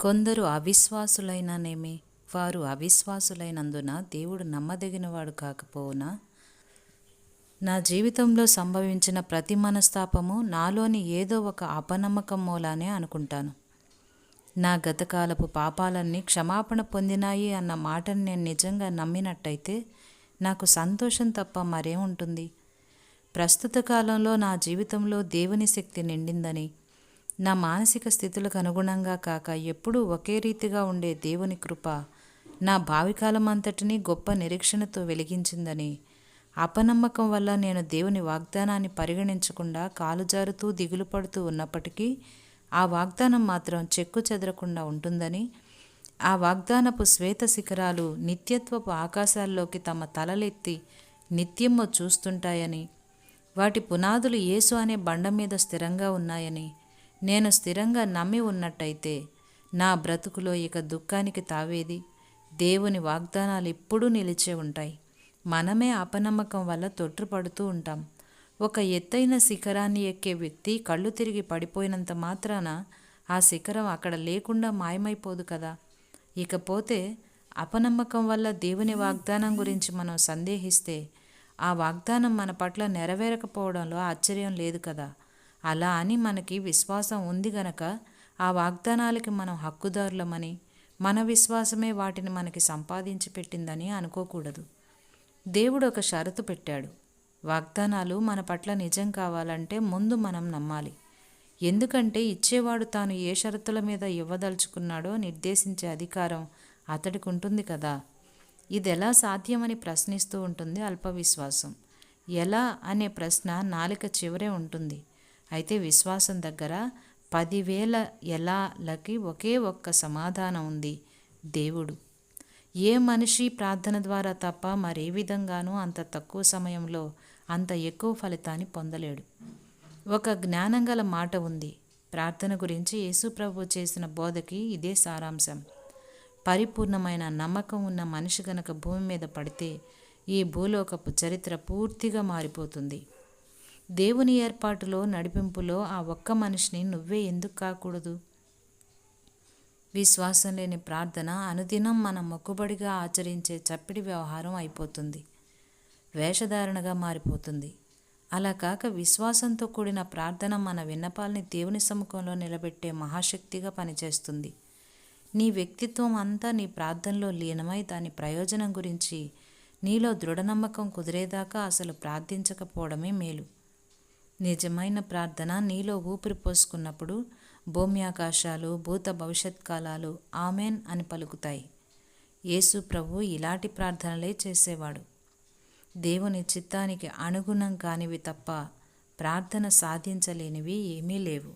కొందరు అవిశ్వాసులైననేమి, వారు అవిశ్వాసులైనందున దేవుడు నమ్మదగినవాడు కాకపోవునా? నా జీవితంలో సంభవించిన ప్రతి మనస్తాపము నాలోని ఏదో ఒక అపనమ్మకం మూలానే అనుకుంటాను. నా గతకాలపు పాపాలన్నీ క్షమాపణ పొందినాయి అన్న మాటను నేను నిజంగా నమ్మినట్టయితే నాకు సంతోషం తప్ప మరేముంటుంది? ప్రస్తుత కాలంలో నా జీవితంలో దేవుని శక్తి నిండిందని, నా మానసిక స్థితులకు అనుగుణంగా కాక ఎప్పుడూ ఒకే రీతిగా ఉండే దేవుని కృప నా భావికాలం అంతటినీ గొప్ప నిరీక్షణతో వెలిగించిందని, అపనమ్మకం వల్ల నేను దేవుని వాగ్దానాన్ని పరిగణించకుండా కాలుజారుతూ దిగులు పడుతూ ఉన్నప్పటికీ ఆ వాగ్దానం మాత్రం చెక్కు చెదరకుండా ఉంటుందని, ఆ వాగ్దానపు శ్వేత శిఖరాలు నిత్యత్వపు ఆకాశాల్లోకి తమ తలలెత్తి నిత్యము చూస్తుంటాయని, వాటి పునాదులు యేసు అనే బండ మీద స్థిరంగా ఉన్నాయని నేను స్థిరంగా నమ్మి ఉన్నట్టయితే నా బ్రతుకులో ఇక దుఃఖానికి తావేది? దేవుని వాగ్దానాలు ఎప్పుడూ నిలిచే ఉంటాయి. మనమే అపనమ్మకం వల్ల తొట్రుపడుతూ ఉంటాం. ఒక ఎత్తైన శిఖరాన్ని ఎక్కే వ్యక్తి కళ్ళు తిరిగి పడిపోయినంత మాత్రాన ఆ శిఖరం అక్కడ లేకుండా మాయమైపోదు కదా. ఇకపోతే అపనమ్మకం వల్ల దేవుని వాగ్దానం గురించి మనం సందేహిస్తే ఆ వాగ్దానం మన పట్ల నెరవేరకపోవడంలో ఆశ్చర్యం లేదు కదా. అలా అని మనకి విశ్వాసం ఉంది గనక ఆ వాగ్దానాలకి మనం హక్కుదారులమని, మన విశ్వాసమే వాటిని మనకి సంపాదించి పెట్టిందని అనుకోకూడదు. దేవుడు ఒక షరతు పెట్టాడు. వాగ్దానాలు మన పట్ల నిజం కావాలంటే ముందు మనం నమ్మాలి. ఎందుకంటే ఇచ్చేవాడు తాను ఏ షరతుల మీద ఇవ్వదలుచుకున్నాడో నిర్దేశించే అధికారం అతడికి ఉంటుంది కదా. ఇదెలా సాధ్యమని ప్రశ్నిస్తూ ఉంటుంది అల్పవిశ్వాసం. ఎలా అనే ప్రశ్న నాలుక చివరే ఉంటుంది. అయితే విశ్వాసం దగ్గర 10,000 ఎలాలకి ఒకే ఒక్క సమాధానం ఉంది: దేవుడు. ఏ మనిషి ప్రార్థన ద్వారా తప్ప మరే విధంగానూ అంత తక్కువ సమయంలో అంత ఎక్కువ ఫలితాన్ని పొందలేడు. ఒక జ్ఞానంగల మాట ఉంది. ప్రార్థన గురించి యేసు ప్రభువు చేసిన బోధకి ఇదే సారాంశం. పరిపూర్ణమైన నమ్మకం ఉన్న మనిషి గనక భూమి మీద పడితే ఈ భూలోకపు చరిత్ర పూర్తిగా మారిపోతుంది. దేవుని ఏర్పాటులో, నడిపింపులో ఆ ఒక్క మనిషిని నువ్వే ఎందుకు కాకూడదు? విశ్వాసం లేని ప్రార్థన అనుదినం మన మొక్కుబడిగా ఆచరించే చప్పిడి వ్యవహారం అయిపోతుంది, వేషధారణగా మారిపోతుంది. అలా కాక విశ్వాసంతో కూడిన ప్రార్థన మన విన్నపాల్ని దేవుని సముఖంలో నిలబెట్టే మహాశక్తిగా పనిచేస్తుంది. నీ వ్యక్తిత్వం అంతా నీ ప్రార్థనలో లీనమై దాని ప్రయోజనం గురించి నీలో దృఢనమ్మకం కుదిరేదాకా అసలు ప్రార్థించకపోవడమే మేలు. నిజమైన ప్రార్థన నీలో ఊపిరి పోసుకున్నప్పుడు భూమ్యాకాశాలు, భూత భవిష్యత్ కాలాలు ఆమెన్ అని పలుకుతాయి. యేసు ప్రభు ఇలాంటి ప్రార్థనలే చేసేవాడు. దేవుని చిత్తానికి అనుగుణం కానివి తప్ప ప్రార్థన సాధించలేనివి ఏమీ లేవు.